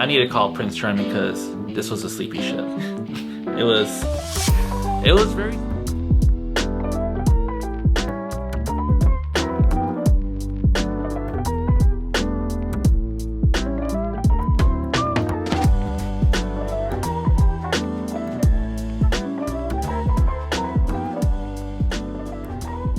I need to call Prince Charming because this was a sleepy ship. It was very...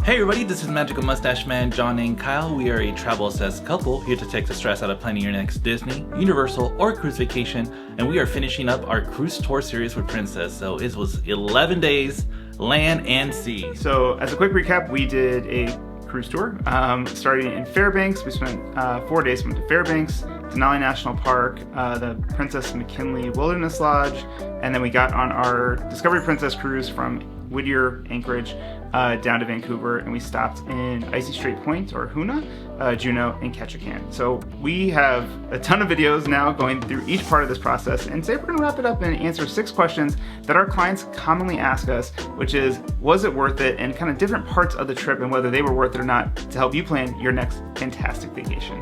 Hey everybody, this is Magical Mustache Man, John and Kyle. We are a travel-obsessed couple here to take the stress out of planning your next Disney, Universal, or cruise vacation, and we are finishing up our cruise tour series with Princess. So it was 11 days, land and sea. So as a quick recap, we did a cruise tour starting in Fairbanks. We spent 4 days. We went to Fairbanks, Denali National Park, the Princess McKinley Wilderness Lodge, and then we got on our Discovery Princess cruise from Whittier, Anchorage, down to Vancouver, and we stopped in Icy Strait Point, or Hoonah, Juneau, and Ketchikan. So we have a ton of videos now going through each part of this process, and today we're going to wrap it up and answer 6 questions that our clients commonly ask us, which is, was it worth it, and kind of different parts of the trip and whether they were worth it or not to help you plan your next fantastic vacation.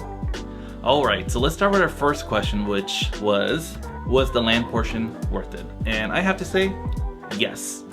Alright, so let's start with our first question, which was the land portion worth it? And I have to say, yes.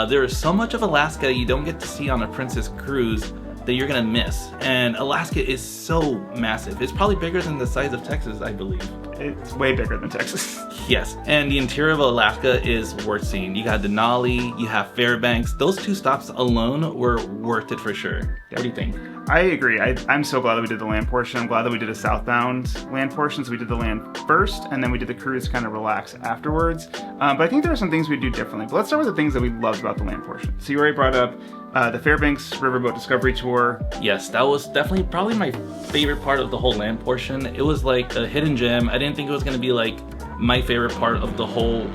There is so much of Alaska that you don't get to see on a Princess cruise that you're gonna miss. And Alaska is so massive. It's probably bigger than the size of Texas, I believe. It's way bigger than Texas. Yes, and the interior of Alaska is worth seeing. You got Denali, you have Fairbanks. Those 2 stops alone were worth it for sure. What do you think? I agree. I'm so glad that we did the land portion. I'm glad that we did a southbound land portion. So we did the land first, and then we did the cruise to kind of relax afterwards. But I think there are some things we'd do differently. But let's start with the things that we loved about the land portion. So you already brought up the Fairbanks Riverboat Discovery Tour. Yes, that was definitely probably my favorite part of the whole land portion. It was like a hidden gem. I didn't think it was going to be like my favorite part of the whole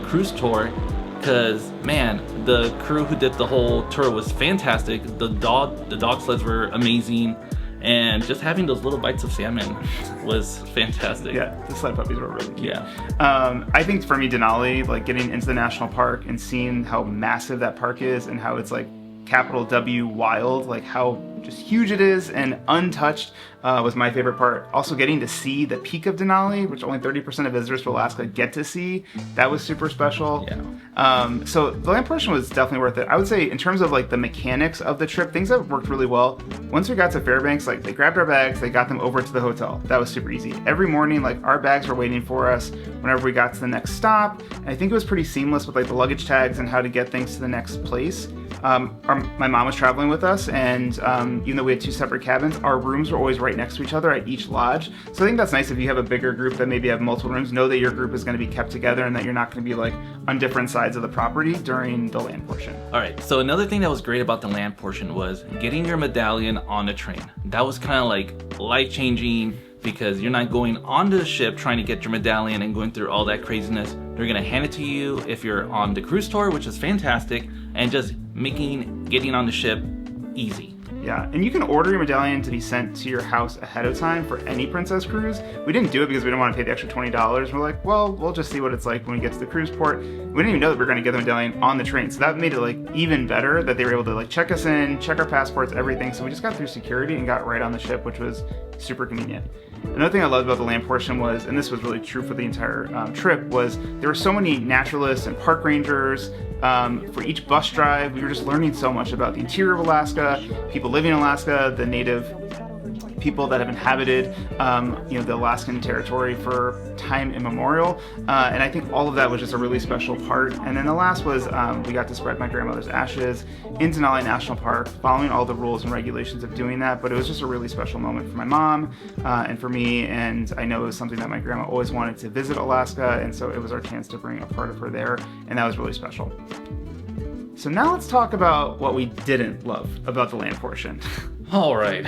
cruise tour, because man, the crew who did the whole tour was fantastic. The dog sleds were amazing, and just having those little bites of salmon was fantastic. Yeah, the sled puppies were really cute. Yeah. I think for me, Denali, like getting into the national park and seeing how massive that park is and how it's like capital W wild, like how just huge it is and untouched, was my favorite part. Also getting to see the peak of Denali, which only 30% of visitors to Alaska get to see, that was super special. Yeah. So the land portion was definitely worth it. I would say in terms of like the mechanics of the trip, things that worked really well. Once we got to Fairbanks, like they grabbed our bags, they got them over to the hotel. That was super easy. Every morning, like our bags were waiting for us whenever we got to the next stop. And I think it was pretty seamless with like the luggage tags and how to get things to the next place. My mom was traveling with us, and even though we had 2 separate cabins, our rooms were always right next to each other at each lodge. So I think that's nice if you have a bigger group that maybe have multiple rooms, know that your group is going to be kept together and that you're not going to be like on different sides of the property during the land portion. Alright, so another thing that was great about the land portion was getting your medallion on the train. That was kind of like life-changing, because you're not going onto the ship trying to get your medallion and going through all that craziness. They're gonna hand it to you if you're on the cruise tour, which is fantastic, and just making getting on the ship easy. Yeah, and you can order your medallion to be sent to your house ahead of time for any Princess cruise. We didn't do it because we didn't want to pay the extra $20. We're like, well, we'll just see what it's like when we get to the cruise port. We didn't even know that we were going to get the medallion on the train, so that made it like even better that they were able to like check us in, check our passports, everything. So we just got through security and got right on the ship, which was super convenient. Another thing I loved about the land portion was, and this was really true for the entire trip, was there were so many naturalists and park rangers. For each bus drive, we were just learning so much about the interior of Alaska, people living in Alaska, the native people that have inhabited the Alaskan territory for time immemorial, and I think all of that was just a really special part. And then the last was we got to spread my grandmother's ashes in Denali National Park, following all the rules and regulations of doing that. But it was just a really special moment for my mom and for me, and I know it was something that my grandma always wanted to visit Alaska, and so it was our chance to bring a part of her there, and that was really special. So now let's talk about what we didn't love about the land portion. All right.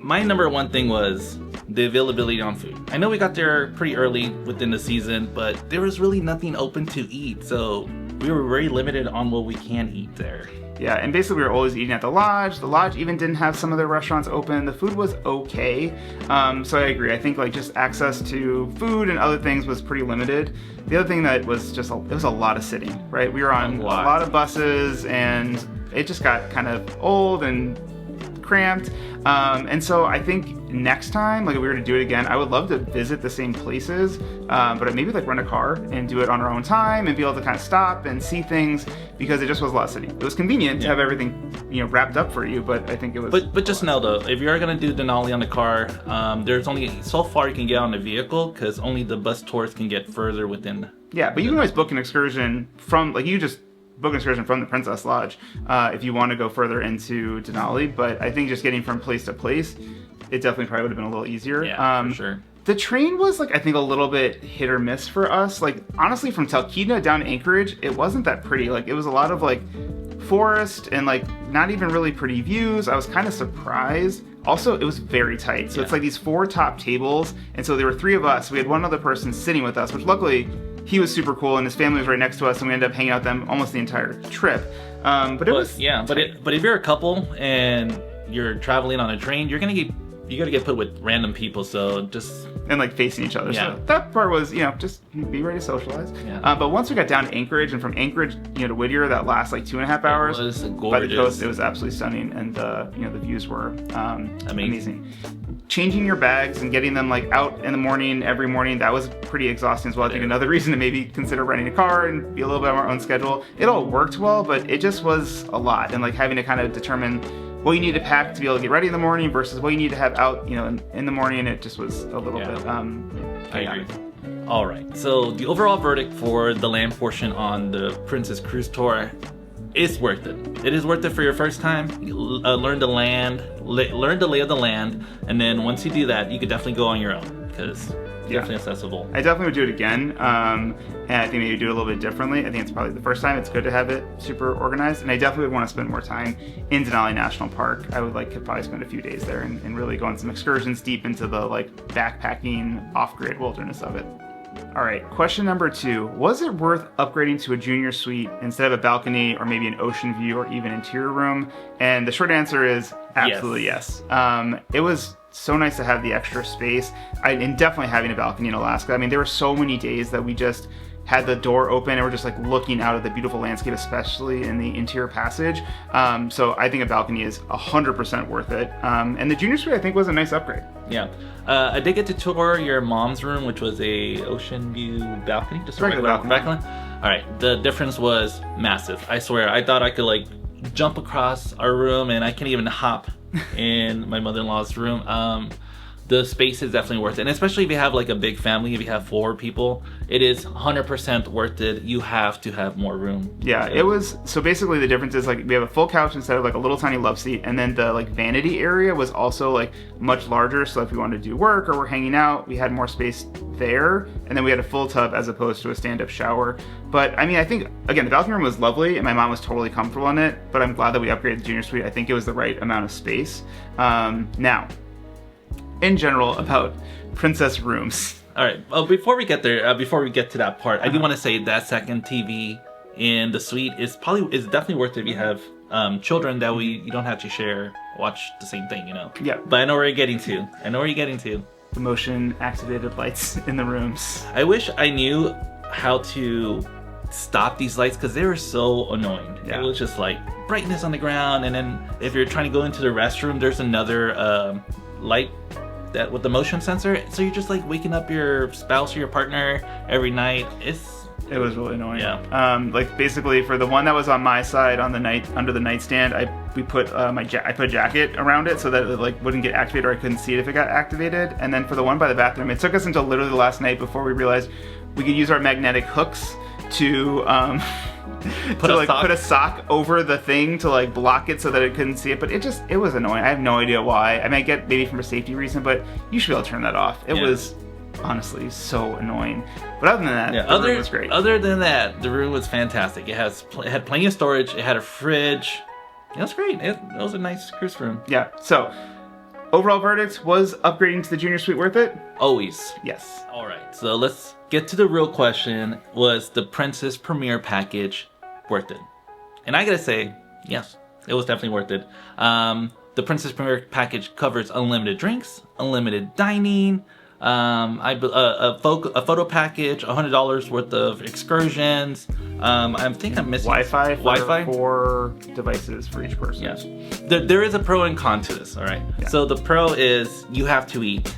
My number one thing was the availability on food. I know we got there pretty early within the season, but there was really nothing open to eat, so we were very limited on what we can eat there. Yeah, and basically we were always eating at the lodge. The lodge even didn't have some of their restaurants open. The food was okay. So I agree. I think like just access to food and other things was pretty limited. The other thing that was just, it was a lot of sitting, right? We were on a lot of buses, and it just got kind of old and cramped. And so I think next time, like if we were to do it again, I would love to visit the same places, but maybe like rent a car and do it on our own time and be able to kind of stop and see things, because it just was a lot of city. It was convenient to have everything, you know, wrapped up for you, but I think it was. But just know though, if you're gonna do Denali on the car, there's only so far you can get on the vehicle, because only the bus tours can get further within. Yeah, but you can always book an excursion from, like, you just book an excursion from the Princess Lodge if you want to go further into Denali. But I think just getting from place to place, it definitely probably would have been a little easier. Yeah, for sure. The train was, like, I think a little bit hit or miss for us. Like, honestly, from Talkeetna down to Anchorage, it wasn't that pretty. Like, it was a lot of, like, forest and, like, not even really pretty views. I was kind of surprised. Also, it was very tight. So it's like these 4 top tables. And so there were 3 of us. We had one other person sitting with us, which luckily he was super cool and his family was right next to us, and we ended up hanging out with them almost the entire trip. But if you're a couple and you're traveling on a train, you gotta get put with random people, so just and like facing each other. Yeah. So that part was, you know, just be ready to socialize. Yeah. But once we got down to Anchorage, and from Anchorage, you know, to Whittier, that last like 2.5 hours it was gorgeous. By the coast, it was absolutely stunning, and you know, the views were amazing. Changing your bags and getting them like out in the morning every morning, that was pretty exhausting as well. I think another reason to maybe consider renting a car and be a little bit on our own schedule. It all worked well, but it just was a lot, and like having to kind of determine what you need to pack to be able to get ready in the morning versus what you need to have out, you know, in the morning. It just was a little bit I agree. All right, so the overall verdict for the land portion on the Princess Cruise Tour is worth it. It is worth it for your first time. Learn the land, learn the lay of the land, and then once you do that, you could definitely go on your own, because definitely accessible. I definitely would do it again, and I think maybe do it a little bit differently. I think it's probably the first time. It's good to have it super organized, and I definitely would want to spend more time in Denali National Park. I would could probably spend a few days there and really go on some excursions deep into the like backpacking off-grid wilderness of it. All right, question number 2. Was it worth upgrading to a junior suite instead of a balcony or maybe an ocean view or even interior room? And the short answer is absolutely yes. It was so nice to have the extra space, and definitely having a balcony in Alaska. I mean, there were so many days that we just had the door open and we're just like looking out at the beautiful landscape, especially in the interior passage. So I think a balcony is 100% worth it. And the junior suite, I think, was a nice upgrade. Yeah. I did get to tour your mom's room, which was a ocean view balcony. Just a regular balcony. All right. The difference was massive. I swear. I thought I could like jump across our room, and I can't even hop in my mother-in-law's room. The space is definitely worth it, and especially if you have like a big family, if you have 4 people, it is 100% worth it. You have to have more room. Yeah, it was, so basically the difference is like we have a full couch instead of like a little tiny love seat, and then the like vanity area was also like much larger, so if we wanted to do work or we're hanging out, we had more space there, and then we had a full tub as opposed to a stand-up shower. But I mean, I think, again, the balcony room was lovely, and my mom was totally comfortable in it, but I'm glad that we upgraded the junior suite. I think it was the right amount of space. Now, in general, about princess rooms. All right. Well, before we get there, before we get to that part, I do want to say that second TV in the suite is definitely worth it if you have children that you don't have to watch the same thing, you know. Yeah. But I know where you're getting to. The motion activated lights in the rooms. I wish I knew how to stop these lights, because they were so annoying. Yeah. It was just like brightness on the ground, and then if you're trying to go into the restroom, there's another light that with the motion sensor, so you're just like waking up your spouse or your partner every night. It was really annoying. Yeah. Like basically for the one that was on my side on the under the nightstand, I put a jacket around it so that it like wouldn't get activated, or I couldn't see it if it got activated. And then for the one by the bathroom, it took us until literally the last night before we realized we could use our magnetic hooks to put a sock over the thing to like block it so that it couldn't see it. But it was annoying. I have no idea why. I mean, I get maybe from a safety reason, but you should be able to turn that off. It was honestly so annoying. But other than that, the room was great. Other than that, the room was fantastic. It had plenty of storage. It had a fridge. It was great. It was a nice cruise room. Yeah. So overall verdict, was upgrading to the junior suite worth it? Always. Yes. All right. So let's get to the real question. Was the Princess Premier package worth it? And I gotta say, yes, it was definitely worth it. The Princess Premier package covers unlimited drinks, unlimited dining, a photo package, $100 worth of excursions, I think I'm missing Wi-Fi for Wi-Fi? 4 devices for each person. Yes. There is a pro and con to this, all right? Yeah. So the pro is you have to eat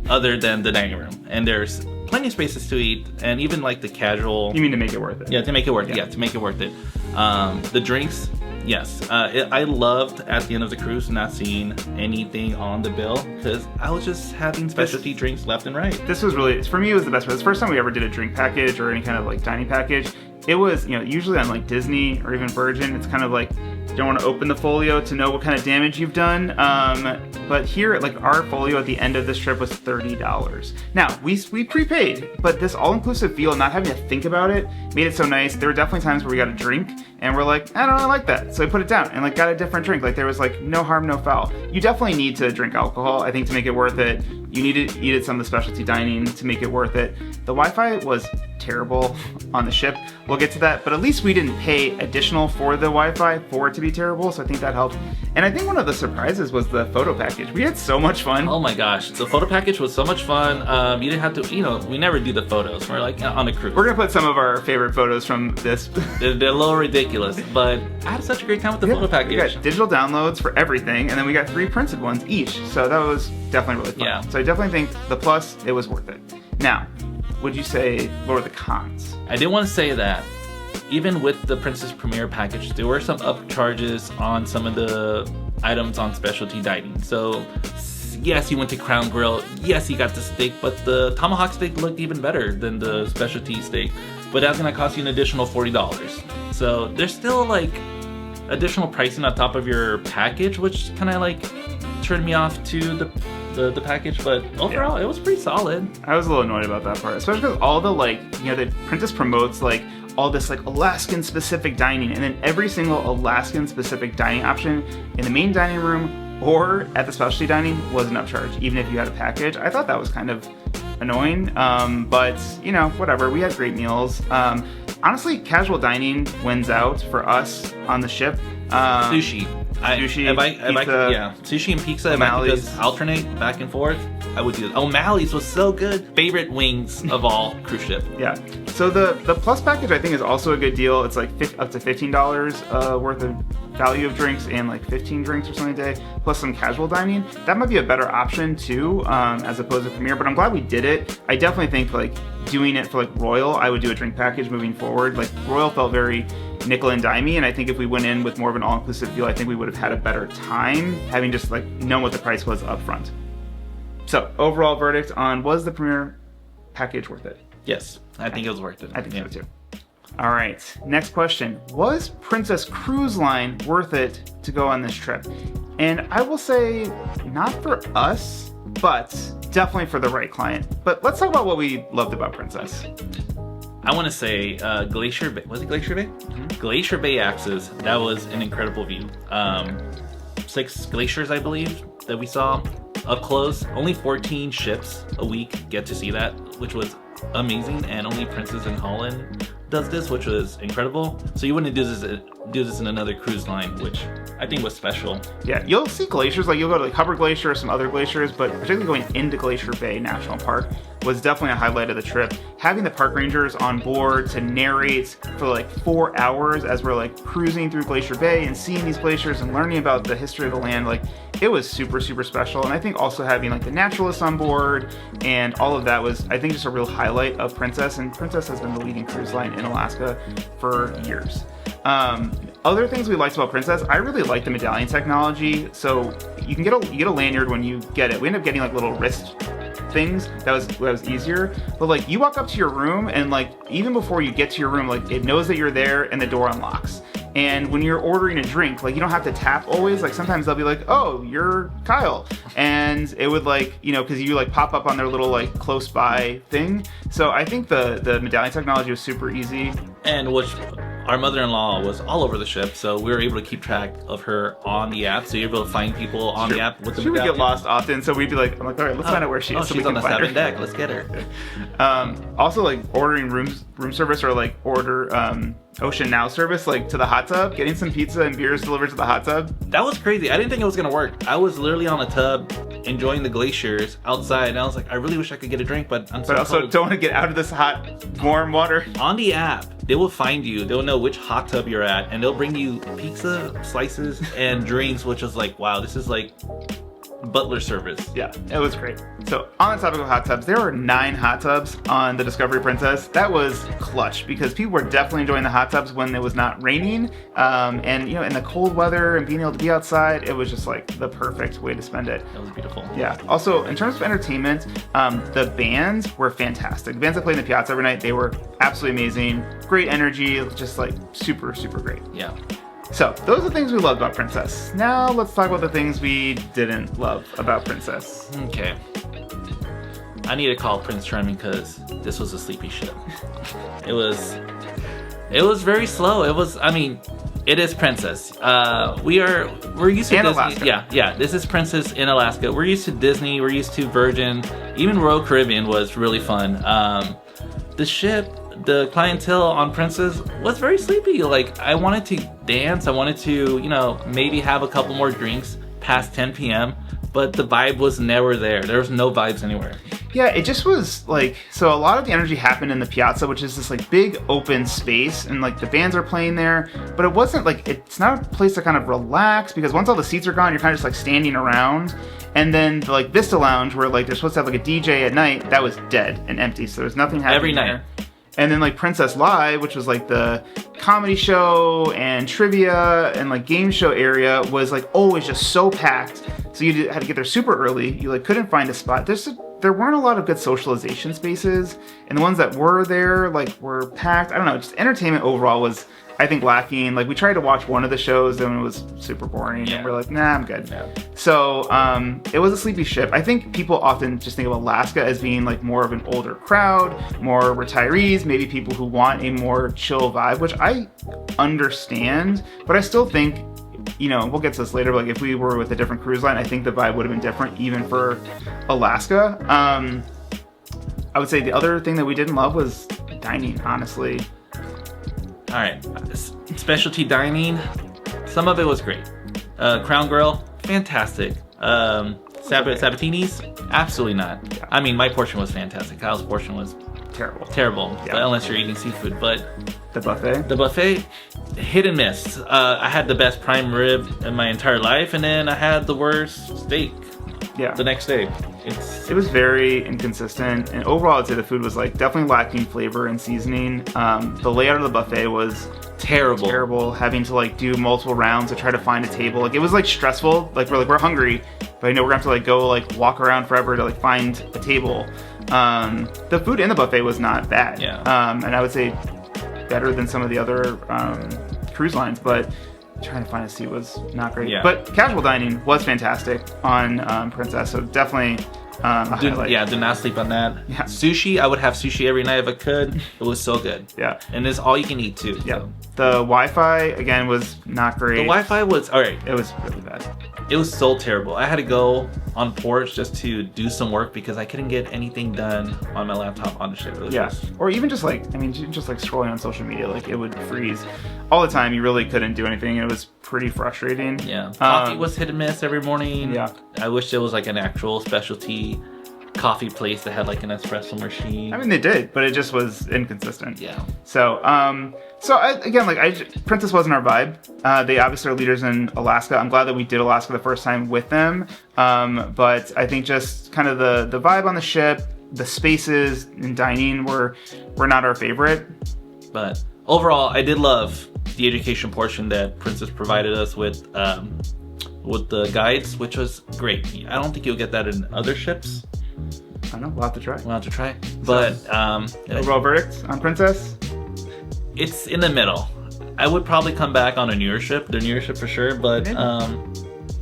other than the dining room. And there's plenty of spaces to eat, and even like the casual... You mean to make it worth it? Yeah, to make it worth it. Yeah, to make it worth it. The drinks, yes. I loved at the end of the cruise not seeing anything on the bill, because I was just having specialty drinks left and right. This was really, for me, it was the best. It was the first time we ever did a drink package or any kind of like dining package. It was, you know, usually on like Disney or even Virgin, it's kind of like, you don't want to open the folio to know what kind of damage you've done. But here, like our folio at the end of this trip was $30. Now, we prepaid, but this all-inclusive feel, not having to think about it, made it so nice. There were definitely times where we got a drink and we're like, I don't really like that. So we put it down and like got a different drink. Like there was like no harm, no foul. You definitely need to drink alcohol, I think, to make it worth it. You need to eat at some of the specialty dining to make it worth it. The Wi-Fi was terrible on the ship. We'll get to that, but at least we didn't pay additional for the Wi-Fi for it to be terrible, so I think that helped. And I think one of the surprises was the photo package. We had so much fun. Oh my gosh, the photo package was so much fun. You didn't have to, you know, we never do the photos. We're like on a cruise. We're gonna put some of our favorite photos from this. They're a little ridiculous, but I had such a great time with the photo package. We got digital downloads for everything, and then we got 3 printed ones each, so that was definitely really fun. Yeah. So I definitely think the plus, it was worth it. Now, would you say, what were the cons? I did want to say that even with the Princess Premier package, there were some upcharges on some of the items on specialty dining. So yes, you went to Crown Grill. Yes, you got the steak, but the tomahawk steak looked even better than the specialty steak. But that's gonna cost you an additional $40. So there's still like additional pricing on top of your package, which kind of like turned me off to the package. But overall, it was pretty solid. I was a little annoyed about that part, especially because all the like, you know, the Princess promotes like all this like Alaskan specific dining, and then every single Alaskan specific dining option in the main dining room or at the specialty dining was an upcharge, even if you had a package. I thought that was kind of annoying, but you know, whatever. We had great meals. Honestly, casual dining wins out for us on the ship. Sushi. Sushi, pizza, yeah, sushi and pizza. If I could just alternate back and forth, I would do it. O'Malley's was so good. Favorite wings of all cruise ship. Yeah. So the plus package I think is also a good deal. It's like up to $15 worth of value of drinks and like 15 drinks or something a day, plus some casual dining. That might be a better option too, as opposed to Premier. But I'm glad we did it. I definitely think like doing it for like Royal, I would do a drink package moving forward. Like Royal felt very nickel and dimey, and I think if we went in with more of an all-inclusive deal, I think we would have had a better time having just like known what the price was up front. So overall verdict on, was the Premier package worth it? Yes, I think it was worth it. I think so too. All right, next question. Was Princess Cruise Line worth it to go on this trip? And I will say not for us, but definitely for the right client. But let's talk about what we loved about Princess. I want to say Glacier Bay. Was it Glacier Bay? Mm-hmm. Glacier Bay Axis. That was an incredible view. 6 glaciers, I believe, that we saw up close. Only 14 ships a week get to see that, which was amazing. And only Princess in Holland does this, which was incredible. So you wouldn't do this in another cruise line, which I think was special. Yeah, you'll see glaciers, like you'll go to like Hubbard Glacier or some other glaciers, but particularly going into Glacier Bay National Park was definitely a highlight of the trip. Having the park rangers on board to narrate for like 4 hours as we're like cruising through Glacier Bay and seeing these glaciers and learning about the history of the land, like it was super, super special. And I think also having like the naturalists on board and all of that was, I think, just a real highlight of Princess. And Princess has been the leading cruise line in Alaska for years. Other things we liked about Princess, I really like the medallion technology. So you get a lanyard when you get it. We end up getting like little wrist things. That was easier. But like you walk up to your room and like even before you get to your room, like it knows that you're there and the door unlocks. And when you're ordering a drink, like you don't have to tap always. Like sometimes they'll be like, "Oh, you're Kyle," and it would like, you know, because you like pop up on their little like close by thing. So I think the medallion technology was super easy. And which our mother-in-law was all over the ship, so we were able to keep track of her on the app. So you're able to find people on the app with the medallion. She would get lost often, so we'd be like, I'm like, all right, let's find out where she is. So she's on the 7th deck. Let's get her. Also, like ordering room service or like order Ocean Now service, like to the hot tub, getting some pizza and beers delivered to the hot tub. That was crazy. I didn't think it was gonna work. I was literally on a tub enjoying the glaciers outside, and I was like, I really wish I could get a drink, but I'm so But also cold. don't want to get out of this hot, warm water. On the app, they will find you. They'll know which hot tub you're at, and they'll bring you pizza slices and drinks, which is like, wow, this is like butler service. Yeah, it was great. So on the topic of hot tubs, there were 9 hot tubs on the Discovery Princess. That was clutch because people were definitely enjoying the hot tubs when it was not raining. And you know, in the cold weather and being able to be outside, it was just like the perfect way to spend it. That was beautiful. Yeah. Also, in terms of entertainment, the bands were fantastic. The bands that played in the Piazza every night, they were absolutely amazing. Great energy, just like super, super great. Yeah. So, those are the things we loved about Princess. Now, let's talk about the things we didn't love about Princess. Okay. I need to call Prince Charming because this was a sleepy ship. It was very slow. It is Princess. We're used to And Disney. Alaska. Yeah. This is Princess in Alaska. We're used to Disney. We're used to Virgin. Even Royal Caribbean was really fun. The ship, the clientele on Princess was very sleepy. Like, I wanted to dance. I wanted to, maybe have a couple more drinks past 10 p.m. But the vibe was never there. There was no vibes anywhere. Yeah, it just was like, so a lot of the energy happened in the Piazza, which is this like big open space, and like the bands are playing there, but it wasn't like, it's not a place to kind of relax, because once all the seats are gone, you're kind of just like standing around. And then the like Vista Lounge, where like they're supposed to have like a DJ at night, that was dead and empty, so there's nothing happening Every night. there. And then like Princess Live, which was like the comedy show and trivia and like game show area, was like always just so packed. So you had to get there super early. You like couldn't find a spot. There weren't a lot of good socialization spaces, and the ones that were there like were packed. I don't know, just entertainment overall was, I think, lacking. Like we tried to watch one of the shows and it was super boring, and we're like, nah, I'm good. Yeah. So it was a sleepy ship. I think people often just think of Alaska as being like more of an older crowd, more retirees, maybe people who want a more chill vibe, which I understand, but I still think, we'll get to this later, but like if we were with a different cruise line, I think the vibe would have been different even for Alaska. I would say the other thing that we didn't love was dining, honestly. All right, specialty dining, some of it was great. Crown Grill, fantastic. Sabatini's, absolutely not. Yeah. I mean, my portion was fantastic. Kyle's portion was terrible, Yeah. unless you're eating seafood. But The buffet, hit and miss. I had the best prime rib in my entire life, and then I had the worst steak yeah. the next day. It was very inconsistent, and overall I'd say the food was like definitely lacking flavor and seasoning. The layout of the buffet was terrible, having to like do multiple rounds to try to find a table. Like it was like stressful. Like we're hungry, but we're gonna have to like go like walk around forever to like find a table. The food in the buffet was not bad. Yeah. And I would say better than some of the other cruise lines, but trying to find a seat was not great. Yeah. But casual dining was fantastic on Princess, so definitely a highlight. Do not sleep on that. Yeah. Sushi, I would have sushi every night if I could. It was so good. Yeah. And it's all you can eat too. Yeah. So. The Wi-Fi, again, was not great. The Wi-Fi was, all right. It was really bad. It was so terrible. I had to go on porch just to do some work because I couldn't get anything done on my laptop on the ship. It was just- Or even just like, just like scrolling on social media, like it would freeze all the time. You really couldn't do anything. It was pretty frustrating. Yeah. Coffee was hit and miss every morning. Yeah. I wish there was like an actual specialty coffee place that had like an espresso machine. I mean, they did, but it just was inconsistent. Yeah. So, Princess wasn't our vibe. They obviously are leaders in Alaska. I'm glad that we did Alaska the first time with them. But I think just kind of the vibe on the ship, the spaces and dining were not our favorite. But overall, I did love the education portion that Princess provided us with the guides, which was great. I don't think you'll get that in other ships. I don't know. We'll have to try. We'll have to try. But Overall verdict on Princess? it's in the middle. I would probably come back on a newer ship, the newer ship for sure. But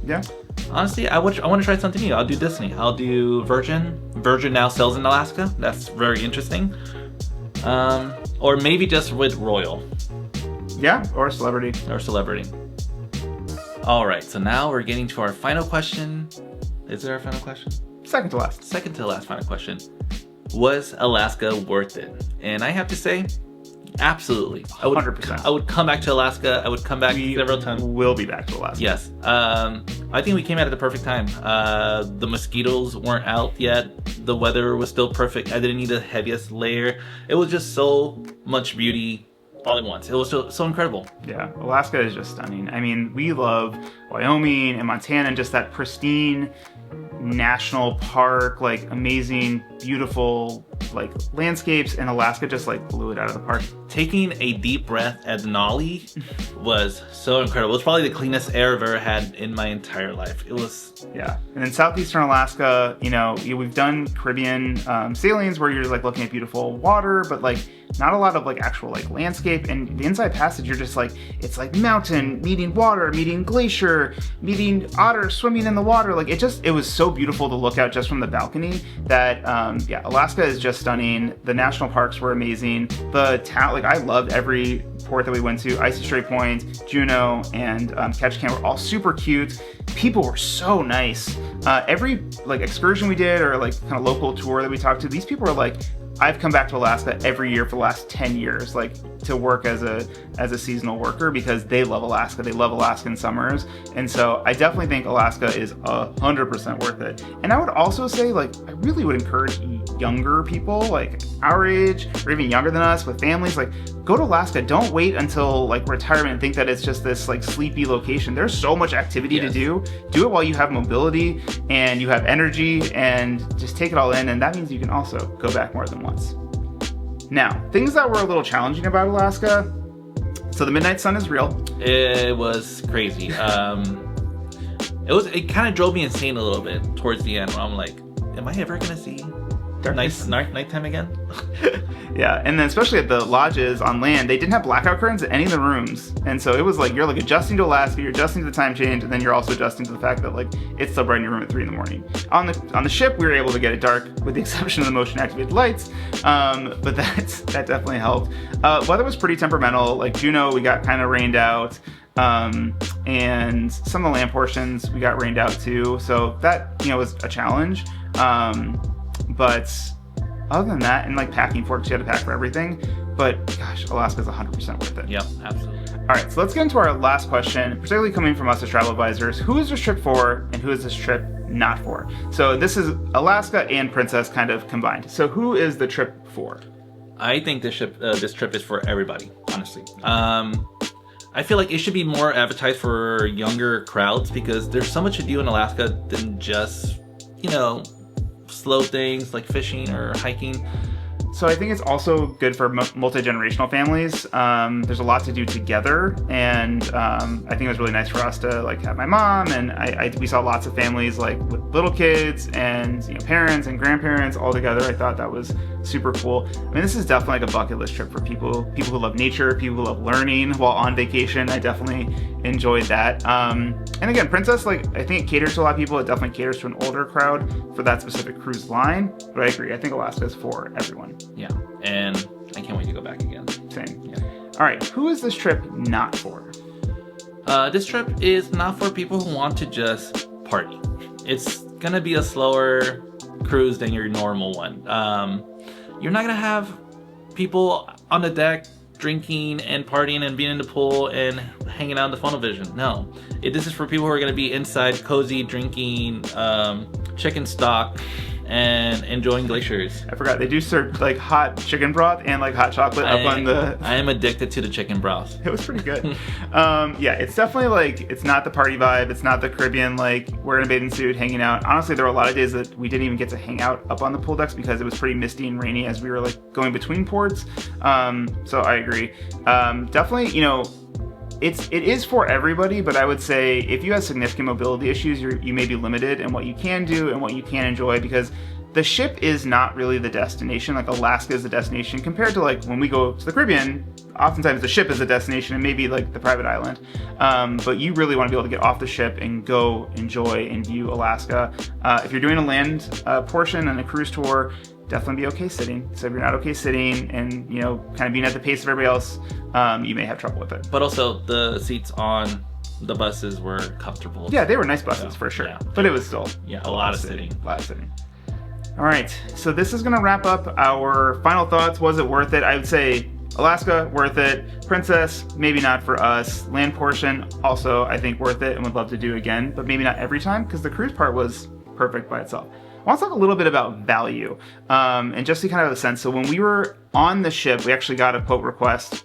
Yeah. honestly, I want to try something new. I'll do Disney. I'll do Virgin. Virgin now sells in Alaska. That's very interesting. Or maybe just with Royal Yeah, or Celebrity. or Celebrity. All right, so now we're getting to our final question. Is there a final question? Second to last. Second to last final question. Was Alaska worth it? And I have to say, Absolutely. 100%. I would come back to Alaska. I would come back several times. We'll be back to Alaska. Yes. I think we came out at the perfect time. The mosquitoes weren't out yet. The weather was still perfect. I didn't need the heaviest layer. It was just so much beauty all at once. It was so incredible. Yeah, Alaska is just stunning. I mean, we love Wyoming and Montana and just that pristine national park, like amazing, beautiful, like landscapes, and Alaska just like blew it out of the park. Taking a deep breath at Denali was so incredible. It was probably the cleanest air I've ever had in my entire life. It was... Yeah. And in southeastern Alaska, you know, we've done Caribbean sailings where you're like looking at beautiful water, but like not a lot of like actual like landscape. And the Inside Passage, you're just like, it's like mountain meeting water, meeting glacier, meeting otter swimming in the water. Like it was so beautiful to look out just from the balcony that, yeah, Alaska is just stunning. The national parks were amazing. The town, like I loved every port that we went to. Icy Strait Point, Juneau, and Ketchikan were all super cute. People were so nice. Every like excursion we did or like kind of local tour that we talked to, these people were like, I've come back to Alaska every year for the last 10 years, like to work as a seasonal worker because they love Alaska. They love Alaskan summers. And so I definitely think Alaska is 100% worth it. And I would also say, like, I really would encourage younger people, like our age or even younger than us with families, like go to Alaska. Don't wait until like retirement and think that it's just this like sleepy location. There's so much activity to do. Do it while you have mobility and you have energy, and just take it all in. And that means you can also go back more than once. Now, things that were a little challenging about Alaska. So the midnight sun is real. It was crazy. It kind of drove me insane a little bit towards the end where I'm like, am I ever gonna see nighttime again? Yeah, and then especially at the lodges on land, they didn't have blackout curtains in any of the rooms. And so it was like, you're like adjusting to Alaska, you're adjusting to the time change, and then you're also adjusting to the fact that like it's still bright in your room at 3 a.m. On the ship, we were able to get it dark with the exception of the motion activated lights. But that definitely helped. Weather was pretty temperamental. Like Juneau, we got kind of rained out. And some of the land portions we got rained out too. So that, was a challenge. But other than that, and like packing forks, you had to pack for everything. But gosh, Alaska's 100% worth it. Yep, absolutely. All right, so let's get into our last question, particularly coming from us as travel advisors. Who is this trip for, and who is this trip not for? So this is Alaska and Princess kind of combined. So who is the trip for? I think this trip is for everybody, honestly. I feel like it should be more advertised for younger crowds because there's so much to do in Alaska than just, slow things like fishing or hiking. So I think it's also good for multi-generational families. There's a lot to do together, and I think it was really nice for us to like have my mom, and we saw lots of families like with little kids and parents and grandparents all together. I thought that was super cool. I mean, this is definitely like a bucket list trip for people who love nature, people who love learning while on vacation. I definitely enjoyed that. And again, Princess, like I think it caters to a lot of people. It definitely caters to an older crowd for that specific cruise line. But I agree. I think Alaska is for everyone. Yeah, and I can't wait to go back again. Same. Yeah. All right, who is this trip not for? This trip is not for people who want to just party. It's gonna be a slower cruise than your normal one. You're not gonna have people on the deck drinking and partying and being in the pool and hanging out in the funnel vision. No, this is for people who are gonna be inside, cozy, drinking chicken stock and enjoying glaciers. I forgot, they do serve like hot chicken broth and like hot chocolate on the... I am addicted to the chicken broth. It was pretty good. Yeah, it's definitely like, it's not the party vibe. It's not the Caribbean, like we're in a bathing suit hanging out. Honestly, there were a lot of days that we didn't even get to hang out up on the pool decks because it was pretty misty and rainy as we were like going between ports. So I agree. Definitely, it is for everybody, but I would say if you have significant mobility issues, you may be limited in what you can do and what you can enjoy because the ship is not really the destination. Like Alaska is the destination compared to like when we go to the Caribbean, oftentimes the ship is the destination and maybe like the private island. But you really want to be able to get off the ship and go enjoy and view Alaska. If you're doing a land portion and a cruise tour, definitely be okay sitting. So if you're not okay sitting and, kind of being at the pace of everybody else, you may have trouble with it. But also the seats on the buses were comfortable. Yeah, they were nice buses for sure. Yeah. But it was still a lot of sitting. A lot of sitting. All right, so this is going to wrap up our final thoughts. Was it worth it? I would say Alaska, worth it. Princess, maybe not for us. Land portion, also I think worth it and would love to do again, but maybe not every time because the cruise part was perfect by itself. I want to talk a little bit about value, and just to kind of have a sense. So when we were on the ship, we actually got a quote request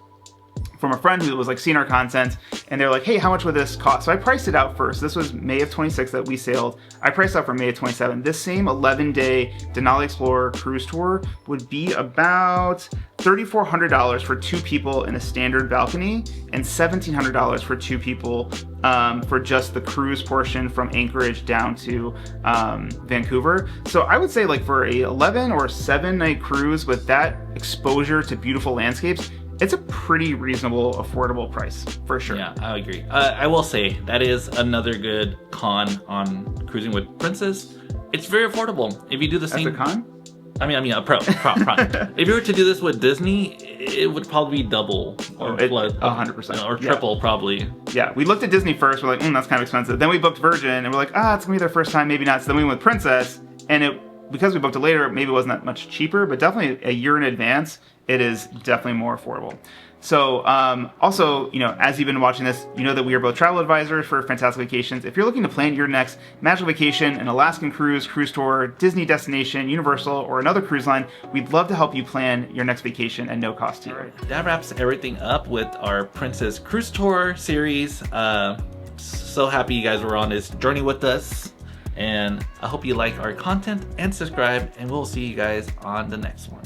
from a friend who was like seeing our content, and they're like, hey, how much would this cost? So I priced it out first. This was May of 26 that we sailed. I priced out for May of 27. This same 11-day Denali Explorer cruise tour would be about $3,400 for 2 people in a standard balcony and $1,700 for 2 people for just the cruise portion from Anchorage down to Vancouver. So I would say like for a 11 or 7 night cruise with that exposure to beautiful landscapes, it's a pretty reasonable, affordable price, for sure. Yeah, I agree. I will say that is another good con on cruising with Princess. It's very affordable. If you do the same... That's a con? I mean, a pro. If you were to do this with Disney, it would probably be double or 100%. Or triple, probably. Yeah, we looked at Disney first. We're like, that's kind of expensive. Then we booked Virgin, and we're like, it's gonna be their first time, maybe not. So then we went with Princess, and because we booked it later, maybe it wasn't that much cheaper, but definitely a year in advance, it is definitely more affordable. So also, as you've been watching this, you know that we are both travel advisors for Fantastic Vacations. If you're looking to plan your next magical vacation, an Alaskan cruise, cruise tour, Disney destination, Universal, or another cruise line, we'd love to help you plan your next vacation at no cost to you. That wraps everything up with our Princess Cruise Tour series. So happy you guys were on this journey with us. And I hope you like our content and subscribe, and we'll see you guys on the next one.